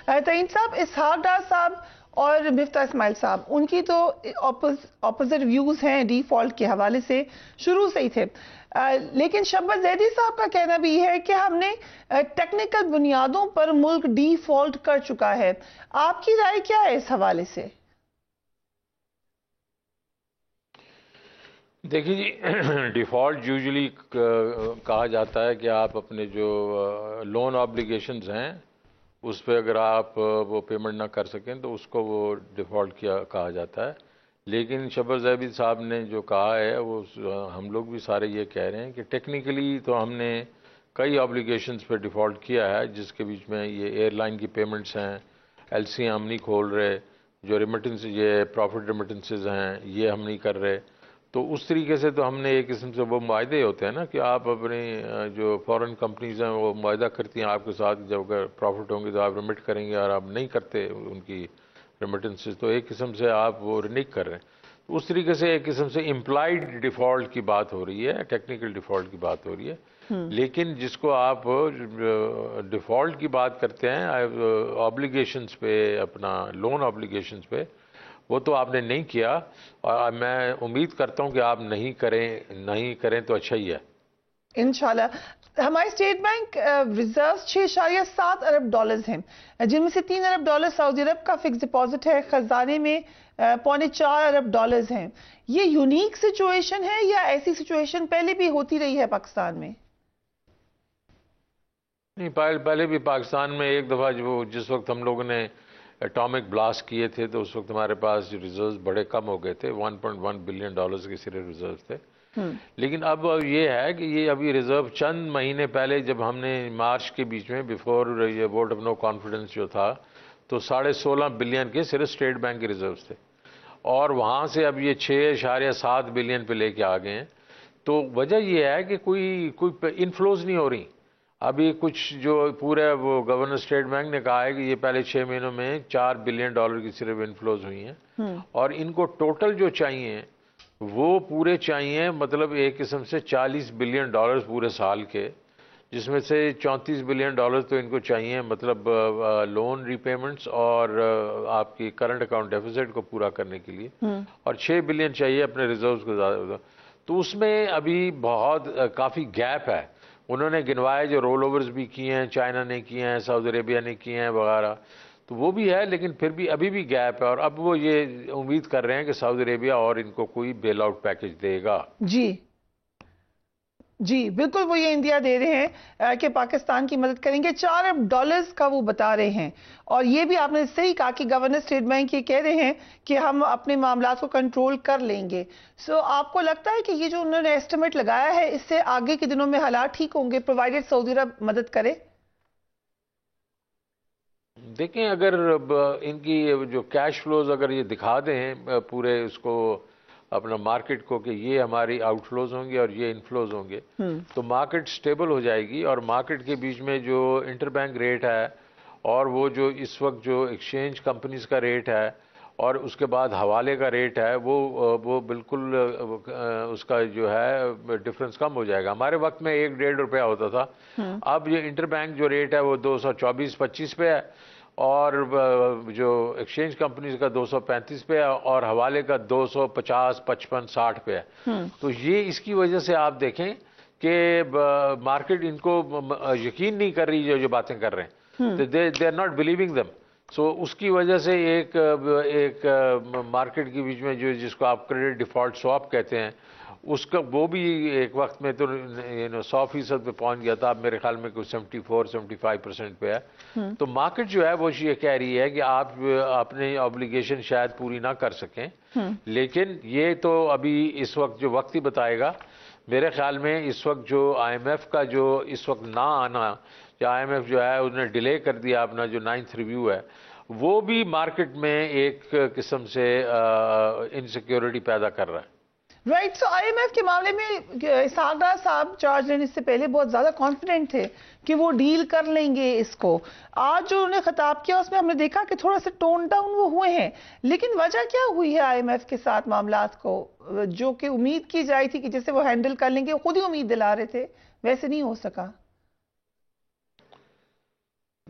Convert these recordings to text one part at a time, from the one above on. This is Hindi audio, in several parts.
तईन साहब, इसहाक डार साहब और मिफ्ता इस्माइल साहब, उनकी तो ऑपोजिट व्यूज हैं डिफॉल्ट के हवाले से, शुरू से ही थे। लेकिन शब्बत जैदी साहब का कहना भी है कि हमने टेक्निकल बुनियादों पर मुल्क डिफॉल्ट कर चुका है। आपकी राय क्या है इस हवाले से? देखिए जी, डिफ़ॉल्ट यूजुअली कहा जाता है कि आप अपने जो लोन ऑब्लिगेशंस हैं उस पर अगर आप वो पेमेंट ना कर सकें तो उसको वो डिफ़ॉल्ट किया कहा जाता है। लेकिन शब्बत ज़ैदी साहब ने जो कहा है वो हम लोग भी सारे ये कह रहे हैं कि टेक्निकली तो हमने कई ऑब्लिगेशंस पे डिफ़ॉल्ट किया है, जिसके बीच में ये एयरलाइन की पेमेंट्स हैं, एलसी हम नहीं खोल रहे, जो रेमिटेंस ये प्रॉफिट रेमिटेंसेज हैं ये हम नहीं कर रहे। तो उस तरीके से तो हमने एक किस्म से वो मुआहदे होते हैं ना कि आप अपने जो फॉरेन कंपनीज हैं वो मुआहदा करती हैं आपके साथ, जब अगर प्रॉफिट होंगे तो आप रिमिट करेंगे और आप नहीं करते उनकी रेमिटेंसेस, तो एक किस्म से आप वो रिनिक कर रहे हैं। तो उस तरीके से एक किस्म से इम्प्लाइड डिफ़ॉल्ट की बात हो रही है, टेक्निकल डिफ़ॉल्ट की बात हो रही है। लेकिन जिसको आप डिफ़ॉल्ट की बात करते हैं ऑब्लिगेशंस पे, अपना लोन ऑब्लिगेशंस पे, वो तो आपने नहीं किया और मैं उम्मीद करता हूं कि आप नहीं करें तो अच्छा ही है इंशाल्लाह। हमारे स्टेट बैंक रिजर्व 6.7 अरब डॉलर्स हैं, जिनमें से 3 अरब डॉलर सऊदी अरब का फिक्स डिपॉजिट है। खजाने में 4.25 अरब डॉलर्स हैं। ये यूनिक सिचुएशन है या ऐसी सिचुएशन पहले भी होती रही है पाकिस्तान में? नहीं, पहले भी पाकिस्तान में एक दफ़ा जो जिस वक्त हम लोगों ने एटॉमिक ब्लास्ट किए थे तो उस वक्त हमारे पास रिजर्व्स बड़े कम हो गए थे, 1.1 बिलियन डॉलर्स के सिर्फ रिजर्व थे। लेकिन अब ये है कि ये अभी रिजर्व चंद महीने पहले जब हमने मार्च के बीच में बिफोर ये वोट ऑफ नो कॉन्फिडेंस जो था, तो 16.5 बिलियन के सिर्फ स्टेट बैंक के रिजर्व थे और वहाँ से अब ये 6.7 बिलियन पे लेके आ गए हैं। तो वजह यह है कि कोई इनफ्लोज नहीं हो रही। अभी कुछ जो पूरे वो गवर्नर स्टेट बैंक ने कहा है कि ये पहले 6 महीनों में 4 बिलियन डॉलर की सिर्फ इनफ्लोज हुई हैं और इनको टोटल जो चाहिए वो पूरे चाहिए, मतलब एक किस्म से 40 बिलियन डॉलर पूरे साल के, जिसमें से 34 बिलियन डॉलर तो इनको चाहिए, मतलब लोन रीपेमेंट्स और आपकी करंट अकाउंट डेफिसिट को पूरा करने के लिए, और 6 बिलियन चाहिए अपने रिजर्व्स को ज़्यादा। तो उसमें अभी बहुत काफ़ी गैप है। उन्होंने गिनवाए जो रोल ओवर्स भी किए हैं, चाइना ने किए हैं, सऊदी अरेबिया ने किए हैं वगैरह, तो वो भी है, लेकिन फिर भी अभी भी गैप है। और अब वो ये उम्मीद कर रहे हैं कि सऊदी अरेबिया और इनको कोई बेल आउट पैकेज देगा। जी जी, बिल्कुल वो ये इंडिया दे रहे हैं कि पाकिस्तान की मदद करेंगे। 4 अरब डॉलर्स का वो बता रहे हैं। और ये भी आपने सही कहा कि गवर्नर स्टेट बैंक ये कह रहे हैं कि हम अपने मामलात को कंट्रोल कर लेंगे। सो आपको लगता है कि ये जो उन्होंने एस्टिमेट लगाया है इससे आगे के दिनों में हालात ठीक होंगे, प्रोवाइडेड सऊदी अरब मदद करे? देखें, अगर इनकी जो कैश फ्लोज अगर ये दिखा दें पूरे उसको अपना मार्केट को कि ये हमारी आउटफ्लोज होंगे और ये इनफ्लोज होंगे, तो मार्केट स्टेबल हो जाएगी। और मार्केट के बीच में जो इंटरबैंक रेट है और वो जो इस वक्त जो एक्सचेंज कंपनीज का रेट है और उसके बाद हवाले का रेट है, वो बिल्कुल उसका जो है डिफरेंस कम हो जाएगा। हमारे वक्त में 1-1.5 रुपया होता था, अब ये इंटरबैंक जो रेट है वो 224-25 पे है और जो एक्सचेंज कंपनीज का 235 पे है और हवाले का 250, 55, 60 पे है। तो ये इसकी वजह से आप देखें कि मार्केट इनको यकीन नहीं कर रही जो बातें कर रहे हैं, they are not believing them. So उसकी वजह से एक मार्केट के बीच में जो जिसको आप क्रेडिट डिफॉल्ट स्वैप कहते हैं, उसका वो भी एक वक्त में तो 100% पे पहुंच गया था। अब मेरे ख्याल में कुछ 74-75% पे है। तो मार्केट जो है वो ये कह रही है कि आप अपने ऑब्लिगेशन शायद पूरी ना कर सकें, लेकिन ये तो अभी इस वक्त जो वक्त ही बताएगा। मेरे ख्याल में इस वक्त जो IMF का जो इस वक्त ना आना, या IMF जो है उसने डिले कर दिया अपना जो 9th रिव्यू है, वो भी मार्केट में एक किस्म से इनसिक्योरिटी पैदा कर रहा है। राइट। सो IMF के मामले में इसहाक डार साहब चार्ज लेने से पहले बहुत ज्यादा कॉन्फिडेंट थे कि वो डील कर लेंगे इसको। आज जो उन्होंने खिताब किया उसमें हमने देखा कि थोड़ा सा टोन डाउन वो हुए हैं। लेकिन वजह क्या हुई है IMF के साथ मामलात को, जो कि उम्मीद की जाई थी कि जैसे वो हैंडल कर लेंगे, खुद ही उम्मीद दिला रहे थे, वैसे नहीं हो सका?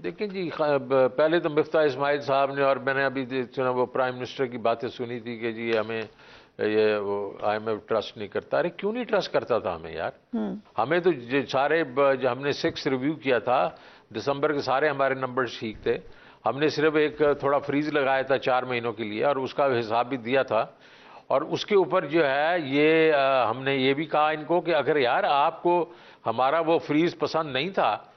देखिए जी, पहले तो मिफ्ता इस्माइल साहब ने, और मैंने अभी वो प्राइम मिनिस्टर की बातें सुनी थी कि जी हमें ये वो IMF ट्रस्ट नहीं करता। अरे क्यों नहीं ट्रस्ट करता था हमें यार? हमें तो सारे जो हमने 6 रिव्यू किया था दिसंबर के, सारे हमारे नंबर्स ठीक थे। हमने सिर्फ एक थोड़ा फ्रीज लगाया था 4 महीनों के लिए, और उसका हिसाब भी दिया था। और उसके ऊपर जो है ये हमने ये भी कहा इनको कि अगर यार आपको हमारा वो फ्रीज पसंद नहीं था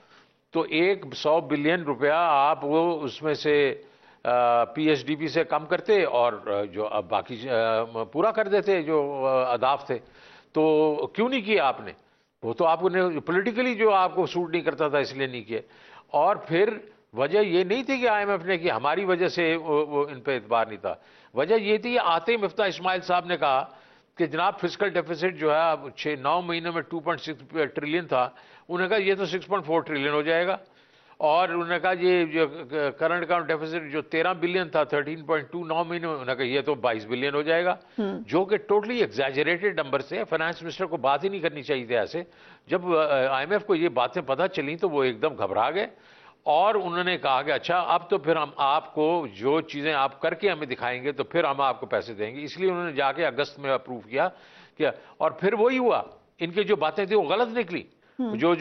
तो 100 बिलियन रुपया आप वो उसमें से PSDP से कम करते और जो अब बाकी पूरा कर देते जो अहदाफ थे। तो क्यों नहीं किया आपने? वो तो आपको पॉलिटिकली जो आपको सूट नहीं करता था इसलिए नहीं किए। और फिर वजह ये नहीं थी कि IMF ने कि हमारी वजह से वो इन पे एतबार नहीं था। वजह ये थी, आते ही मिफ्ता इस्माइल साहब ने कहा कि जनाब फिस्कल डेफिसिट जो है अब 6-9 महीनों में 2.6 ट्रिलियन था, उन्होंने कहा ये तो 6.4 ट्रिलियन हो जाएगा। और उन्होंने कहा ये जो करंट अकाउंट डेफिसिट जो 13 बिलियन था 13.2 9 महीने में, उन्होंने कहा ये तो 22 बिलियन हो जाएगा, जो कि टोटली एग्जैजरेटेड नंबर से। फाइनेंस मिनिस्टर को बात ही नहीं करनी चाहिए थी ऐसे। जब IMF को ये बातें पता चली तो वो एकदम घबरा गए और उन्होंने कहा कि अच्छा अब तो फिर हम आपको जो चीजें आप करके हमें दिखाएंगे तो फिर हम आपको पैसे देंगे। इसलिए उन्होंने जाके अगस्त में अप्रूव किया क्या, और फिर वही हुआ। इनकी जो बातें थी वो गलत निकली। जो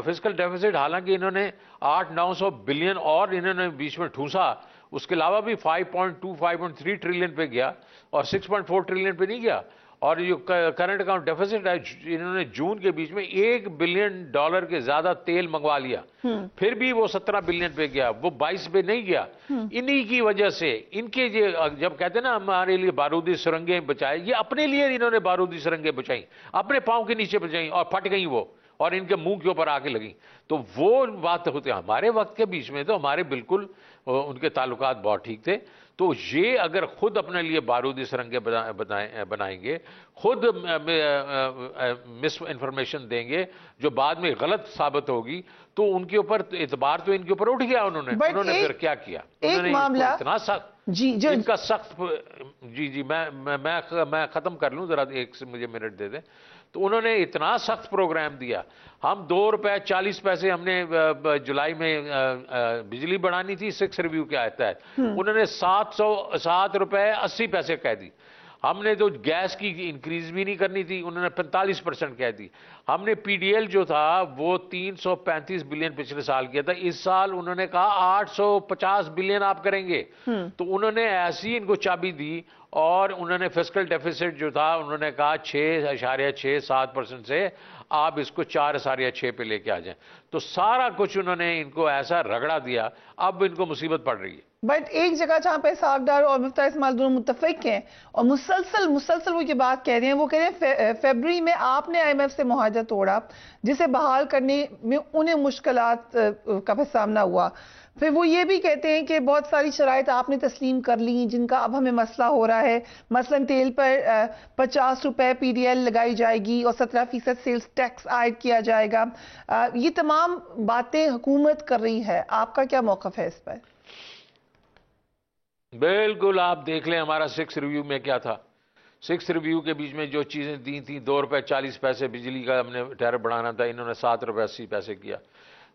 फिस्कल डेफिसिट, हालांकि इन्होंने 800-900 बिलियन और इन्होंने बीच में ठूसा, उसके अलावा भी 5.2-5.3 ट्रिलियन पे गया और 6.4 ट्रिलियन पे नहीं गया। और जो करंट अकाउंट डेफिसिट है, इन्होंने जून के बीच में $1 बिलियन के ज्यादा तेल मंगवा लिया, फिर भी वो 17 बिलियन पे गया, वो 22 पे नहीं गया। इन्हीं की वजह से इनके जब कहते हैं ना हमारे लिए बारूदी सुरंगें बचाए, ये अपने लिए इन्होंने बारूदी सुरंगें बचाई, अपने पांव के नीचे बचाई और फट गई वो, और इनके मुंह के ऊपर आके लगी। तो वो बात होती है। हमारे वक्त के बीच में तो हमारे बिल्कुल उनके ताल्लुकात बहुत ठीक थे। तो ये अगर खुद अपने लिए बारूदी सुरंगें बनाएंगे, खुद मिस इंफॉर्मेशन देंगे जो बाद में गलत साबित होगी, तो उनके ऊपर एतबार तो इनके ऊपर उठ गया। उन्होंने फिर क्या किया? एक मामला इतना सख्त इनका सख्त। जी मैं खत्म कर लूं जरा, एक से मुझे मिनट दे दें। तो उन्होंने इतना सख्त प्रोग्राम दिया। हम $2.40 हमने जुलाई में बिजली बढ़ानी थी 6 रिव्यू के तहत, उन्होंने $7.80 कह दी। हमने तो गैस की इंक्रीज भी नहीं करनी थी, उन्होंने 45% कह दी। हमने PDL जो था वो 335 बिलियन पिछले साल किया था, इस साल उन्होंने कहा 850 बिलियन आप करेंगे। तो उन्होंने ऐसी इनको चाबी दी और उन्होंने फिस्कल डेफिसिट जो था उन्होंने कहा 6.67% से आप इसको 4.6 पे लेके आ जाएं। तो सारा कुछ उन्होंने इनको ऐसा रगड़ा दिया, अब इनको मुसीबत पड़ रही है। बट एक जगह जहां पे सागदार और मिफ्ता इस्माइल दोनों मुत्तफिक हैं और मुसलसल वो ये बात कह रहे हैं, वो कह रहे हैं फरवरी में आपने IMF से मुआहदा तोड़ा जिसे बहाल करने में उन्हें मुश्किलात का सामना हुआ। फिर वो ये भी कहते हैं कि बहुत सारी शराइत आपने तस्लीम कर ली जिनका अब हमें मसला हो रहा है। मसलन तेल पर 50 रुपए PDL लगाई जाएगी और 17% सेल्स टैक्स आयद किया जाएगा। ये तमाम बातें हुकूमत कर रही है, आपका क्या मौक़िफ़ है इस पर? बिल्कुल, आप देख लें हमारा 6 रिव्यू में क्या था। 6 रिव्यू के बीच में जो चीजें दी थी, $2.40 बिजली का हमने टैरिफ बढ़ाना था, इन्होंने $7.80 किया।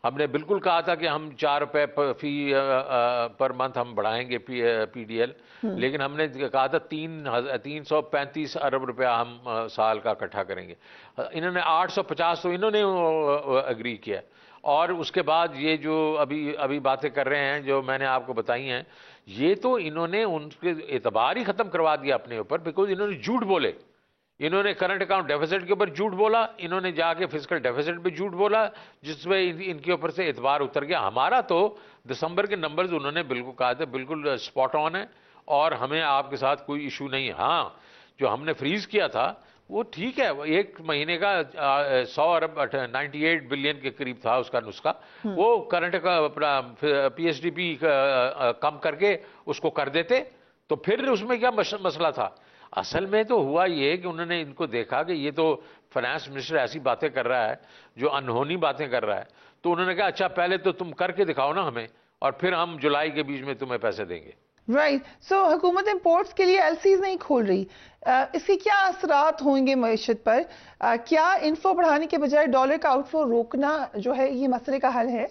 हमने बिल्कुल कहा था कि हम $4 फी पर मंथ हम बढ़ाएंगे PDL, लेकिन हमने कहा था 335 अरब रुपया हम साल का इकट्ठा करेंगे। इन्होंने 850 तो इन्होंने एग्री किया। और उसके बाद ये जो अभी बातें कर रहे हैं जो मैंने आपको बताई हैं, ये तो इन्होंने उनके एतबार ही खत्म करवा दिया अपने ऊपर, बिकॉज इन्होंने झूठ बोले। इन्होंने करंट अकाउंट डेफिसिट के ऊपर झूठ बोला, इन्होंने जाके फिस्कल डेफिसिट पे झूठ बोला, जिसमें इनके ऊपर से एतबार उतर गया। हमारा तो दिसंबर के नंबर्स उन्होंने बिल्कुल कहा था बिल्कुल स्पॉट ऑन है और हमें आपके साथ कोई इशू नहीं है। हाँ, जो हमने फ्रीज किया था वो ठीक है, एक महीने का 100 अरब 98 बिलियन के करीब था उसका नुस्खा। वो करंट का PSDP कम करके उसको कर देते तो फिर उसमें क्या मसला था। असल में तो हुआ ये कि उन्होंने इनको देखा कि ये तो फाइनेंस मिनिस्टर ऐसी बातें कर रहा है जो अनहोनी बातें कर रहा है, तो उन्होंने कहा अच्छा पहले तो तुम करके दिखाओ ना हमें, और फिर हम जुलाई के बीच में तुम्हें पैसे देंगे। राइट। सो हुकूमत इंपोर्ट्स के लिए LCs नहीं खोल रही, इसके क्या असरात होंगे मईशत पर? क्या इनफ्लो बढ़ाने के बजाय डॉलर का आउटफ्लो रोकना जो है ये मसले का हल है?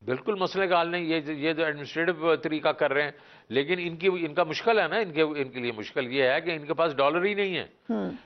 बिल्कुल मसले का हल नहीं, ये जो एडमिनिस्ट्रेटिव तरीका कर रहे हैं, लेकिन इनका मुश्किल है ना, इनके लिए मुश्किल ये है कि इनके पास डॉलर ही नहीं है।